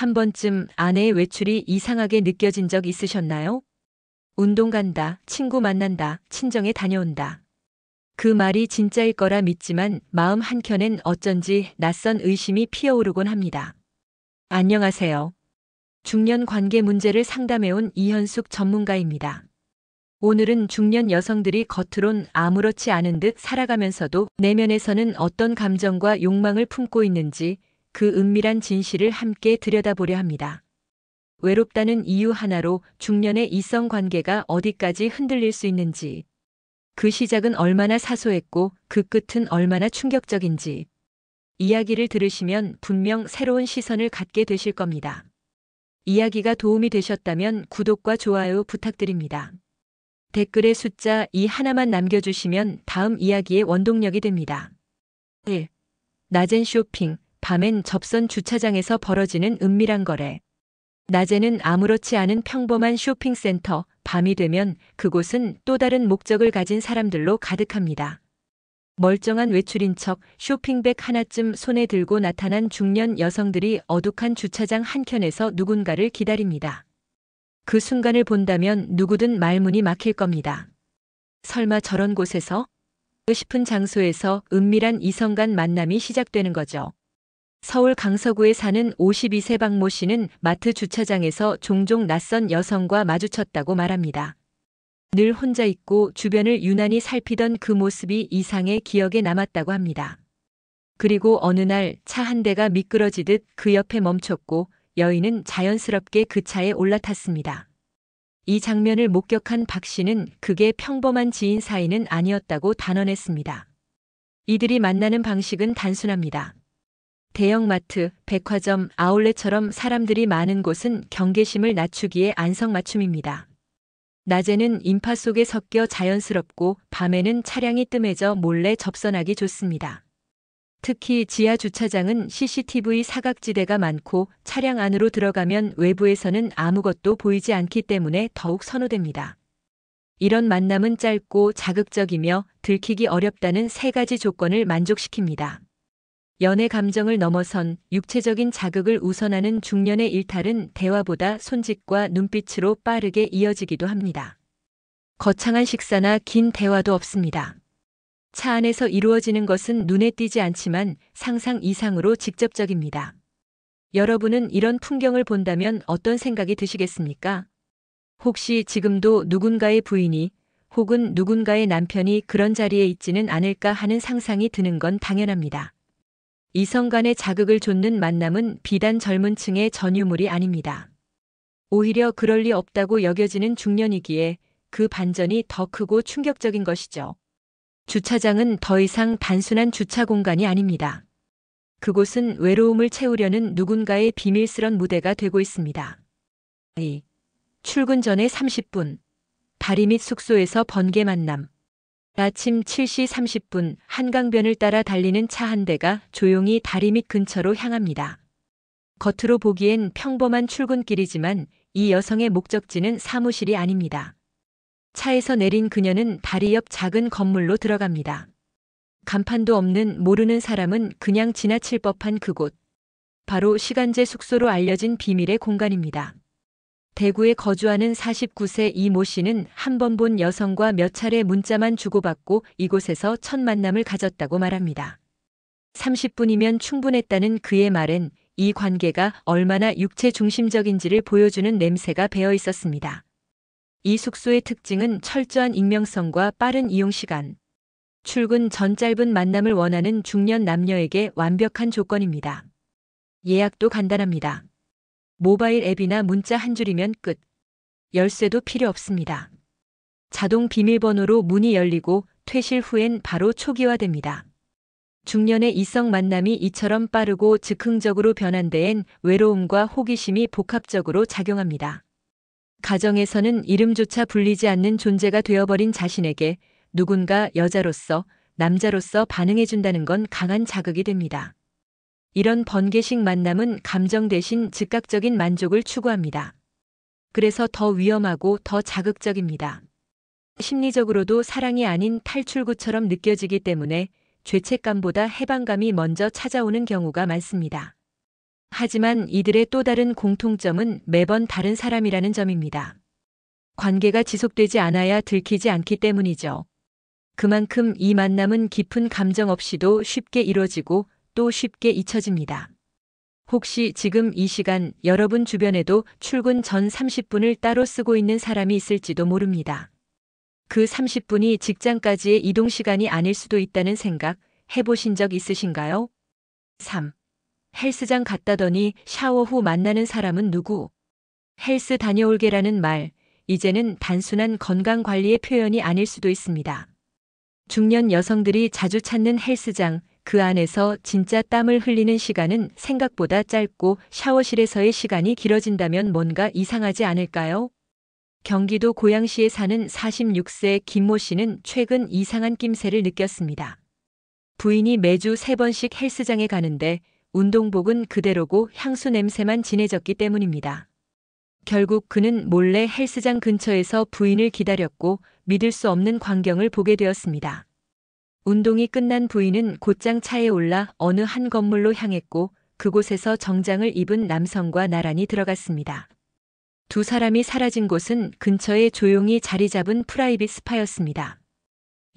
한 번쯤 아내의 외출이 이상하게 느껴진 적 있으셨나요? 운동 간다, 친구 만난다, 친정에 다녀온다. 그 말이 진짜일 거라 믿지만 마음 한켠엔 어쩐지 낯선 의심이 피어오르곤 합니다. 안녕하세요. 중년 관계 문제를 상담해온 이현숙 전문가입니다. 오늘은 중년 여성들이 겉으론 아무렇지 않은 듯 살아가면서도 내면에서는 어떤 감정과 욕망을 품고 있는지 그 은밀한 진실을 함께 들여다보려 합니다. 외롭다는 이유 하나로 중년의 이성 관계가 어디까지 흔들릴 수 있는지, 그 시작은 얼마나 사소했고 그 끝은 얼마나 충격적인지, 이야기를 들으시면 분명 새로운 시선을 갖게 되실 겁니다. 이야기가 도움이 되셨다면 구독과 좋아요 부탁드립니다. 댓글에 숫자 2 하나만 남겨주시면 다음 이야기의 원동력이 됩니다. 1. 낮엔 쇼핑, 밤엔 접선 주차장에서 벌어지는 은밀한 거래. 낮에는 아무렇지 않은 평범한 쇼핑센터, 밤이 되면 그곳은 또 다른 목적을 가진 사람들로 가득합니다. 멀쩡한 외출인 척 쇼핑백 하나쯤 손에 들고 나타난 중년 여성들이 어둑한 주차장 한켠에서 누군가를 기다립니다. 그 순간을 본다면 누구든 말문이 막힐 겁니다. 설마 저런 곳에서? 싶은 장소에서 은밀한 이성 간 만남이 시작되는 거죠. 서울 강서구에 사는 52세 박모 씨는 마트 주차장에서 종종 낯선 여성과 마주쳤다고 말합니다. 늘 혼자 있고 주변을 유난히 살피던 그 모습이 이상의 기억에 남았다고 합니다. 그리고 어느 날 차 한 대가 미끄러지듯 그 옆에 멈췄고 여인은 자연스럽게 그 차에 올라탔습니다. 이 장면을 목격한 박 씨는 그게 평범한 지인 사이는 아니었다고 단언했습니다. 이들이 만나는 방식은 단순합니다. 대형마트, 백화점, 아울렛처럼 사람들이 많은 곳은 경계심을 낮추기에 안성맞춤입니다. 낮에는 인파 속에 섞여 자연스럽고 밤에는 차량이 뜸해져 몰래 접선하기 좋습니다. 특히 지하 주차장은 CCTV 사각지대가 많고 차량 안으로 들어가면 외부에서는 아무것도 보이지 않기 때문에 더욱 선호됩니다. 이런 만남은 짧고 자극적이며 들키기 어렵다는 세 가지 조건을 만족시킵니다. 연애 감정을 넘어선 육체적인 자극을 우선하는 중년의 일탈은 대화보다 손짓과 눈빛으로 빠르게 이어지기도 합니다. 거창한 식사나 긴 대화도 없습니다. 차 안에서 이루어지는 것은 눈에 띄지 않지만 상상 이상으로 직접적입니다. 여러분은 이런 풍경을 본다면 어떤 생각이 드시겠습니까? 혹시 지금도 누군가의 부인이 혹은 누군가의 남편이 그런 자리에 있지는 않을까 하는 상상이 드는 건 당연합니다. 이성 간의 자극을 좇는 만남은 비단 젊은 층의 전유물이 아닙니다. 오히려 그럴 리 없다고 여겨지는 중년이기에 그 반전이 더 크고 충격적인 것이죠. 주차장은 더 이상 단순한 주차 공간이 아닙니다. 그곳은 외로움을 채우려는 누군가의 비밀스런 무대가 되고 있습니다. 2. 출근 전에 30분. 다리 밑 숙소에서 번개 만남. 아침 7시 30분 한강변을 따라 달리는 차 한 대가 조용히 다리 밑 근처로 향합니다. 겉으로 보기엔 평범한 출근길이지만 이 여성의 목적지는 사무실이 아닙니다. 차에서 내린 그녀는 다리 옆 작은 건물로 들어갑니다. 간판도 없는 모르는 사람은 그냥 지나칠 법한 그곳. 바로 시간제 숙소로 알려진 비밀의 공간입니다. 대구에 거주하는 49세 이 모 씨는 한 번 본 여성과 몇 차례 문자만 주고받고 이곳에서 첫 만남을 가졌다고 말합니다. 30분이면 충분했다는 그의 말엔 이 관계가 얼마나 육체 중심적인지를 보여주는 냄새가 배어 있었습니다. 이 숙소의 특징은 철저한 익명성과 빠른 이용 시간. 출근 전 짧은 만남을 원하는 중년 남녀에게 완벽한 조건입니다. 예약도 간단합니다. 모바일 앱이나 문자 한 줄이면 끝. 열쇠도 필요 없습니다. 자동 비밀번호로 문이 열리고 퇴실 후엔 바로 초기화됩니다. 중년의 이성 만남이 이처럼 빠르고 즉흥적으로 변한 데엔 외로움과 호기심이 복합적으로 작용합니다. 가정에서는 이름조차 불리지 않는 존재가 되어버린 자신에게 누군가 여자로서, 남자로서 반응해준다는 건 강한 자극이 됩니다. 이런 번개식 만남은 감정 대신 즉각적인 만족을 추구합니다. 그래서 더 위험하고 더 자극적입니다. 심리적으로도 사랑이 아닌 탈출구처럼 느껴지기 때문에 죄책감보다 해방감이 먼저 찾아오는 경우가 많습니다. 하지만 이들의 또 다른 공통점은 매번 다른 사람이라는 점입니다. 관계가 지속되지 않아야 들키지 않기 때문이죠. 그만큼 이 만남은 깊은 감정 없이도 쉽게 이루어지고 또 쉽게 잊혀집니다. 혹시 지금 이 시간 여러분 주변에도 출근 전 30분을 따로 쓰고 있는 사람이 있을지도 모릅니다. 그 30분이 직장까지의 이동 시간이 아닐 수도 있다는 생각 해보신 적 있으신가요? 3. 헬스장 갔다더니 샤워 후 만나는 사람은 누구? 헬스 다녀올게라는 말, 이제는 단순한 건강 관리의 표현이 아닐 수도 있습니다. 중년 여성들이 자주 찾는 헬스장, 그 안에서 진짜 땀을 흘리는 시간은 생각보다 짧고 샤워실에서의 시간이 길어진다면 뭔가 이상하지 않을까요? 경기도 고양시에 사는 46세 김모 씨는 최근 이상한 낌새를 느꼈습니다. 부인이 매주 3번씩 헬스장에 가는데 운동복은 그대로고 향수 냄새만 진해졌기 때문입니다. 결국 그는 몰래 헬스장 근처에서 부인을 기다렸고 믿을 수 없는 광경을 보게 되었습니다. 운동이 끝난 부인은 곧장 차에 올라 어느 한 건물로 향했고 그곳에서 정장을 입은 남성과 나란히 들어갔습니다. 두 사람이 사라진 곳은 근처에 조용히 자리 잡은 프라이빗 스파였습니다.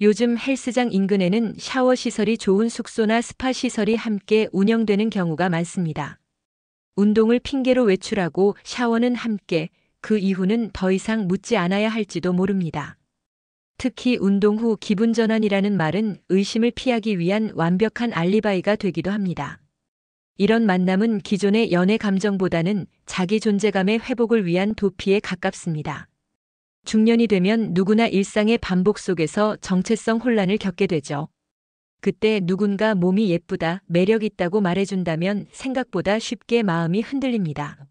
요즘 헬스장 인근에는 샤워 시설이 좋은 숙소나 스파 시설이 함께 운영되는 경우가 많습니다. 운동을 핑계로 외출하고 샤워는 함께, 그 이후는 더 이상 묻지 않아야 할지도 모릅니다. 특히 운동 후 기분 전환이라는 말은 의심을 피하기 위한 완벽한 알리바이가 되기도 합니다. 이런 만남은 기존의 연애 감정보다는 자기 존재감의 회복을 위한 도피에 가깝습니다. 중년이 되면 누구나 일상의 반복 속에서 정체성 혼란을 겪게 되죠. 그때 누군가 몸이 예쁘다, 매력 있다고 말해준다면 생각보다 쉽게 마음이 흔들립니다.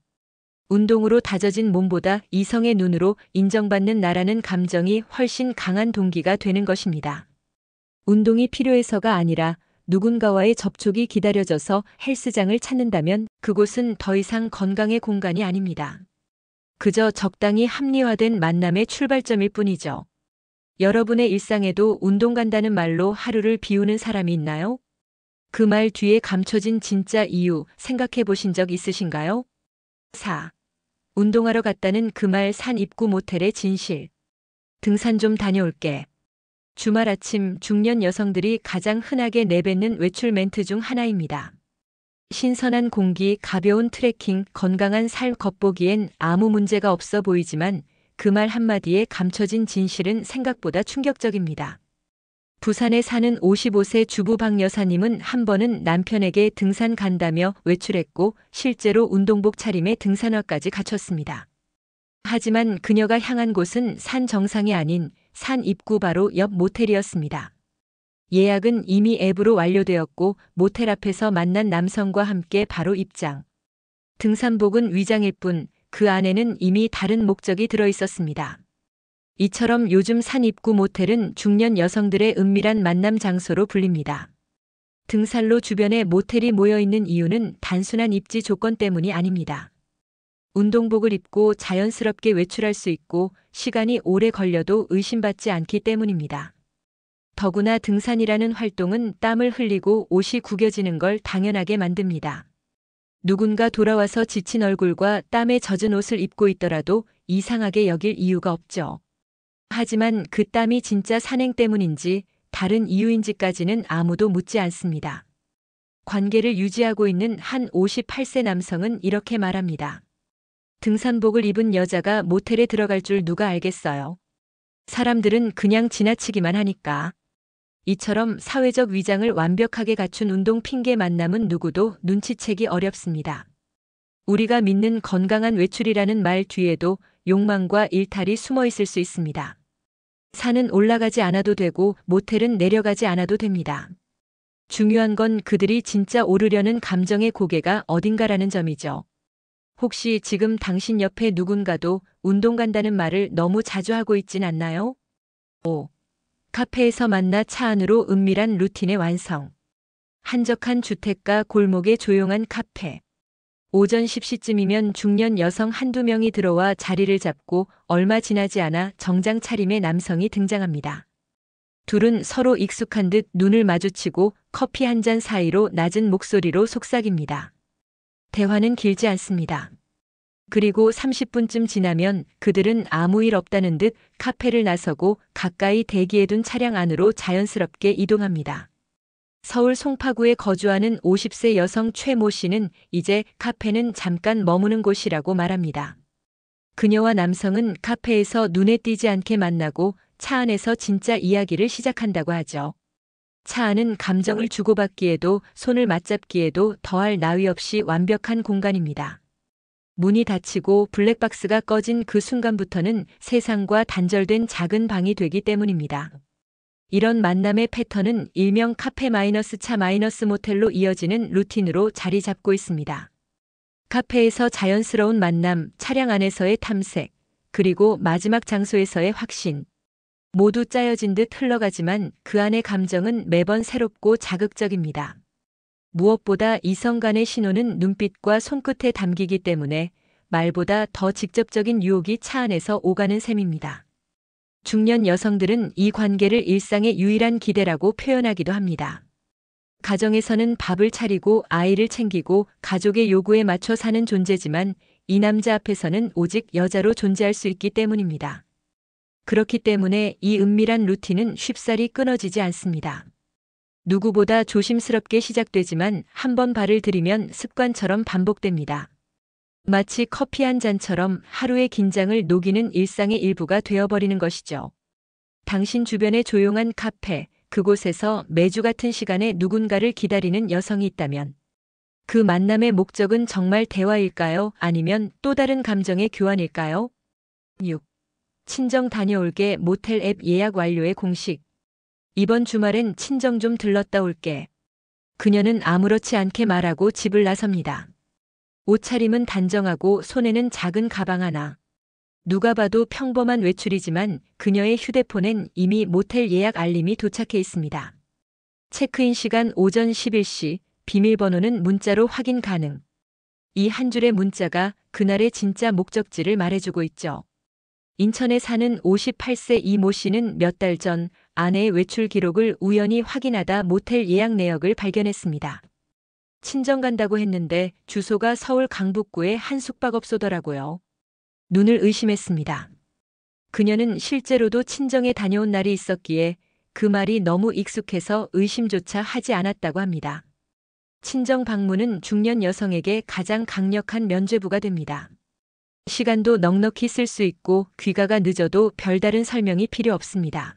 운동으로 다져진 몸보다 이성의 눈으로 인정받는 나라는 감정이 훨씬 강한 동기가 되는 것입니다. 운동이 필요해서가 아니라 누군가와의 접촉이 기다려져서 헬스장을 찾는다면 그곳은 더 이상 건강의 공간이 아닙니다. 그저 적당히 합리화된 만남의 출발점일 뿐이죠. 여러분의 일상에도 운동 간다는 말로 하루를 비우는 사람이 있나요? 그 말 뒤에 감춰진 진짜 이유 생각해 보신 적 있으신가요? 4. 운동하러 갔다는 그 말 산 입구 모텔의 진실. 등산 좀 다녀올게. 주말 아침 중년 여성들이 가장 흔하게 내뱉는 외출 멘트 중 하나입니다. 신선한 공기, 가벼운 트레킹, 건강한 삶 겉보기엔 아무 문제가 없어 보이지만 그 말 한마디에 감춰진 진실은 생각보다 충격적입니다. 부산에 사는 55세 주부 박 여사님은 한 번은 남편에게 등산 간다며 외출했고 실제로 운동복 차림에 등산화까지 갖췄습니다. 하지만 그녀가 향한 곳은 산 정상이 아닌 산 입구 바로 옆 모텔이었습니다. 예약은 이미 앱으로 완료되었고 모텔 앞에서 만난 남성과 함께 바로 입장. 등산복은 위장일 뿐 그 안에는 이미 다른 목적이 들어 있었습니다. 이처럼 요즘 산 입구 모텔은 중년 여성들의 은밀한 만남 장소로 불립니다. 등산로 주변에 모텔이 모여 있는 이유는 단순한 입지 조건 때문이 아닙니다. 운동복을 입고 자연스럽게 외출할 수 있고 시간이 오래 걸려도 의심받지 않기 때문입니다. 더구나 등산이라는 활동은 땀을 흘리고 옷이 구겨지는 걸 당연하게 만듭니다. 누군가 돌아와서 지친 얼굴과 땀에 젖은 옷을 입고 있더라도 이상하게 여길 이유가 없죠. 하지만 그 땀이 진짜 산행 때문인지 다른 이유인지까지는 아무도 묻지 않습니다. 관계를 유지하고 있는 한 58세 남성은 이렇게 말합니다. 등산복을 입은 여자가 모텔에 들어갈 줄 누가 알겠어요. 사람들은 그냥 지나치기만 하니까. 이처럼 사회적 위장을 완벽하게 갖춘 운동 핑계 만남은 누구도 눈치채기 어렵습니다. 우리가 믿는 건강한 외출이라는 말 뒤에도 욕망과 일탈이 숨어 있을 수 있습니다. 산은 올라가지 않아도 되고 모텔은 내려가지 않아도 됩니다. 중요한 건 그들이 진짜 오르려는 감정의 고개가 어딘가라는 점이죠. 혹시 지금 당신 옆에 누군가도 운동 간다는 말을 너무 자주 하고 있진 않나요? 5. 카페에서 만나 차 안으로 은밀한 루틴의 완성. 한적한 주택가 골목의 조용한 카페. 오전 10시쯤이면 중년 여성 한두 명이 들어와 자리를 잡고 얼마 지나지 않아 정장 차림의 남성이 등장합니다. 둘은 서로 익숙한 듯 눈을 마주치고 커피 한 잔 사이로 낮은 목소리로 속삭입니다. 대화는 길지 않습니다. 그리고 30분쯤 지나면 그들은 아무 일 없다는 듯 카페를 나서고 가까이 대기해둔 차량 안으로 자연스럽게 이동합니다. 서울 송파구에 거주하는 50세 여성 최모 씨는 이제 카페는 잠깐 머무는 곳이라고 말합니다. 그녀와 남성은 카페에서 눈에 띄지 않게 만나고 차 안에서 진짜 이야기를 시작한다고 하죠. 차 안은 감정을 주고받기에도 손을 맞잡기에도 더할 나위 없이 완벽한 공간입니다. 문이 닫히고 블랙박스가 꺼진 그 순간부터는 세상과 단절된 작은 방이 되기 때문입니다. 이런 만남의 패턴은 일명 카페 마이너스 차 마이너스 모텔로 이어지는 루틴으로 자리 잡고 있습니다. 카페에서 자연스러운 만남, 차량 안에서의 탐색, 그리고 마지막 장소에서의 확신. 모두 짜여진 듯 흘러가지만 그 안의 감정은 매번 새롭고 자극적입니다. 무엇보다 이성 간의 신호는 눈빛과 손끝에 담기기 때문에 말보다 더 직접적인 유혹이 차 안에서 오가는 셈입니다. 중년 여성들은 이 관계를 일상의 유일한 기대라고 표현하기도 합니다. 가정에서는 밥을 차리고 아이를 챙기고 가족의 요구에 맞춰 사는 존재지만 이 남자 앞에서는 오직 여자로 존재할 수 있기 때문입니다. 그렇기 때문에 이 은밀한 루틴은 쉽사리 끊어지지 않습니다. 누구보다 조심스럽게 시작되지만 한 번 발을 들이면 습관처럼 반복됩니다. 마치 커피 한 잔처럼 하루의 긴장을 녹이는 일상의 일부가 되어버리는 것이죠. 당신 주변의 조용한 카페, 그곳에서 매주 같은 시간에 누군가를 기다리는 여성이 있다면 그 만남의 목적은 정말 대화일까요? 아니면 또 다른 감정의 교환일까요? 6. 친정 다녀올게 모텔 앱 예약 완료의 공식. 이번 주말엔 친정 좀 들렀다 올게. 그녀는 아무렇지 않게 말하고 집을 나섭니다. 옷차림은 단정하고 손에는 작은 가방 하나. 누가 봐도 평범한 외출이지만 그녀의 휴대폰엔 이미 모텔 예약 알림이 도착해 있습니다. 체크인 시간 오전 11시, 비밀번호는 문자로 확인 가능. 이 한 줄의 문자가 그날의 진짜 목적지를 말해주고 있죠. 인천에 사는 58세 이모 씨는 몇 달 전 아내의 외출 기록을 우연히 확인하다 모텔 예약 내역을 발견했습니다. 친정 간다고 했는데 주소가 서울 강북구의 한 숙박업소더라고요. 눈을 의심했습니다. 그녀는 실제로도 친정에 다녀온 날이 있었기에 그 말이 너무 익숙해서 의심조차 하지 않았다고 합니다. 친정 방문은 중년 여성에게 가장 강력한 면죄부가 됩니다. 시간도 넉넉히 쓸 수 있고 귀가가 늦어도 별다른 설명이 필요 없습니다.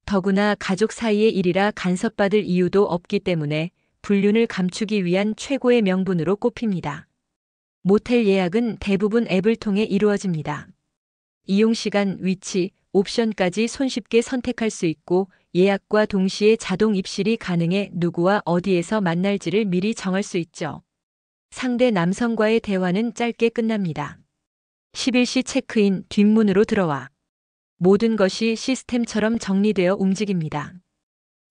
더구나 가족 사이의 일이라 간섭받을 이유도 없기 때문에 불륜을 감추기 위한 최고의 명분으로 꼽힙니다. 모텔 예약은 대부분 앱을 통해 이루어집니다. 이용 시간, 위치, 옵션까지 손쉽게 선택할 수 있고 예약과 동시에 자동 입실이 가능해 누구와 어디에서 만날지를 미리 정할 수 있죠. 상대 남성과의 대화는 짧게 끝납니다. 11시 체크인, 뒷문으로 들어와. 모든 것이 시스템처럼 정리되어 움직입니다.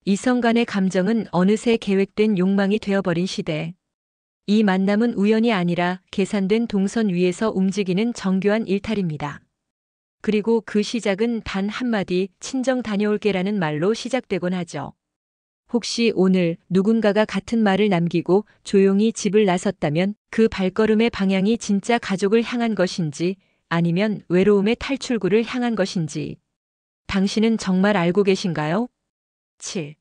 이성 간의 감정은 어느새 계획된 욕망이 되어버린 시대. 이 만남은 우연이 아니라 계산된 동선 위에서 움직이는 정교한 일탈입니다. 그리고 그 시작은 단 한마디 친정 다녀올게라는 말로 시작되곤 하죠. 혹시 오늘 누군가가 같은 말을 남기고 조용히 집을 나섰다면 그 발걸음의 방향이 진짜 가족을 향한 것인지 아니면 외로움의 탈출구를 향한 것인지 당신은 정말 알고 계신가요? 7.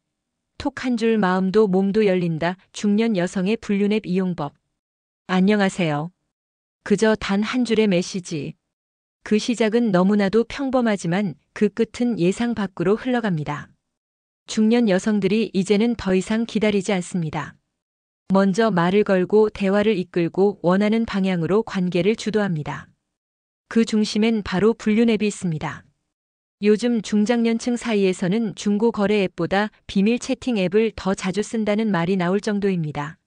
톡 한 줄 마음도 몸도 열린다. 중년 여성의 불륜앱 이용법. 안녕하세요. 그저 단 한 줄의 메시지. 그 시작은 너무나도 평범하지만 그 끝은 예상 밖으로 흘러갑니다. 중년 여성들이 이제는 더 이상 기다리지 않습니다. 먼저 말을 걸고 대화를 이끌고 원하는 방향으로 관계를 주도합니다. 그 중심엔 바로 불륜앱이 있습니다. 요즘 중장년층 사이에서는 중고 거래 앱보다 비밀 채팅 앱을 더 자주 쓴다는 말이 나올 정도입니다.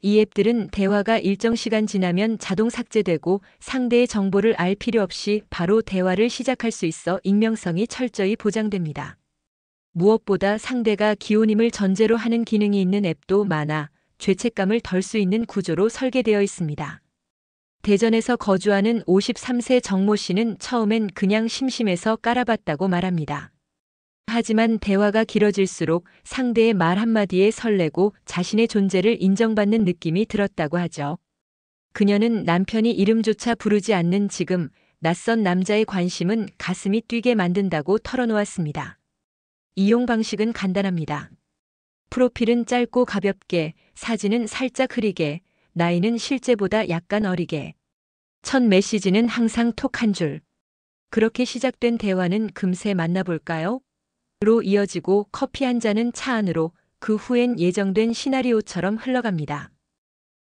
이 앱들은 대화가 일정 시간 지나면 자동 삭제되고 상대의 정보를 알 필요 없이 바로 대화를 시작할 수 있어 익명성이 철저히 보장됩니다. 무엇보다 상대가 기혼임을 전제로 하는 기능이 있는 앱도 많아 죄책감을 덜 수 있는 구조로 설계되어 있습니다. 대전에서 거주하는 53세 정모 씨는 처음엔 그냥 심심해서 깔아봤다고 말합니다. 하지만 대화가 길어질수록 상대의 말 한마디에 설레고 자신의 존재를 인정받는 느낌이 들었다고 하죠. 그녀는 남편이 이름조차 부르지 않는 지금 낯선 남자의 관심은 가슴이 뛰게 만든다고 털어놓았습니다. 이용 방식은 간단합니다. 프로필은 짧고 가볍게, 사진은 살짝 흐리게, 나이는 실제보다 약간 어리게. 첫 메시지는 항상 톡 한 줄. 그렇게 시작된 대화는 금세 만나볼까요? 로 이어지고 커피 한 잔은 차 안으로, 그 후엔 예정된 시나리오처럼 흘러갑니다.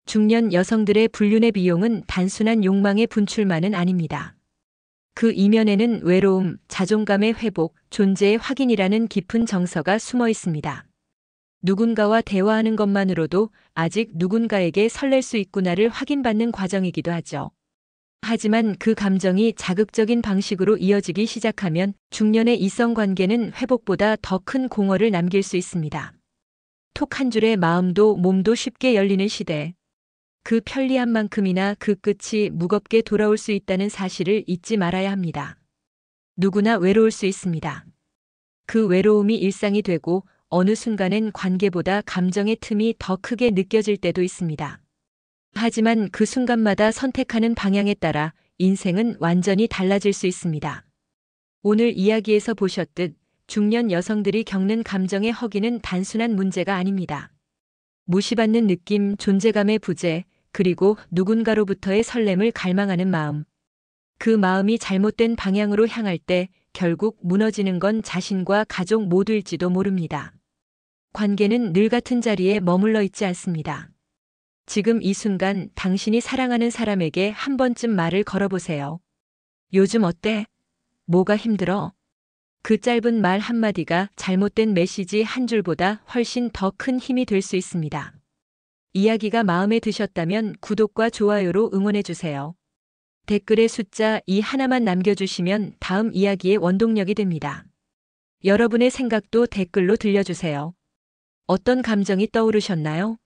중년 여성들의 불륜의 비용은 단순한 욕망의 분출만은 아닙니다. 그 이면에는 외로움, 자존감의 회복, 존재의 확인이라는 깊은 정서가 숨어 있습니다. 누군가와 대화하는 것만으로도 아직 누군가에게 설렐 수 있구나를 확인받는 과정이기도 하죠. 하지만 그 감정이 자극적인 방식으로 이어지기 시작하면 중년의 이성관계는 회복보다 더 큰 공허를 남길 수 있습니다. 톡 한 줄에 마음도 몸도 쉽게 열리는 시대. 그 편리한 만큼이나 그 끝이 무겁게 돌아올 수 있다는 사실을 잊지 말아야 합니다. 누구나 외로울 수 있습니다. 그 외로움이 일상이 되고 어느 순간엔 관계보다 감정의 틈이 더 크게 느껴질 때도 있습니다. 하지만 그 순간마다 선택하는 방향에 따라 인생은 완전히 달라질 수 있습니다. 오늘 이야기에서 보셨듯 중년 여성들이 겪는 감정의 허기는 단순한 문제가 아닙니다. 무시받는 느낌, 존재감의 부재, 그리고 누군가로부터의 설렘을 갈망하는 마음. 그 마음이 잘못된 방향으로 향할 때 결국 무너지는 건 자신과 가족 모두일지도 모릅니다. 관계는 늘 같은 자리에 머물러 있지 않습니다. 지금 이 순간 당신이 사랑하는 사람에게 한 번쯤 말을 걸어보세요. 요즘 어때? 뭐가 힘들어? 그 짧은 말 한마디가 잘못된 메시지 한 줄보다 훨씬 더 큰 힘이 될 수 있습니다. 이야기가 마음에 드셨다면 구독과 좋아요로 응원해주세요. 댓글에 숫자 2 하나만 남겨주시면 다음 이야기의 원동력이 됩니다. 여러분의 생각도 댓글로 들려주세요. 어떤 감정이 떠오르셨나요?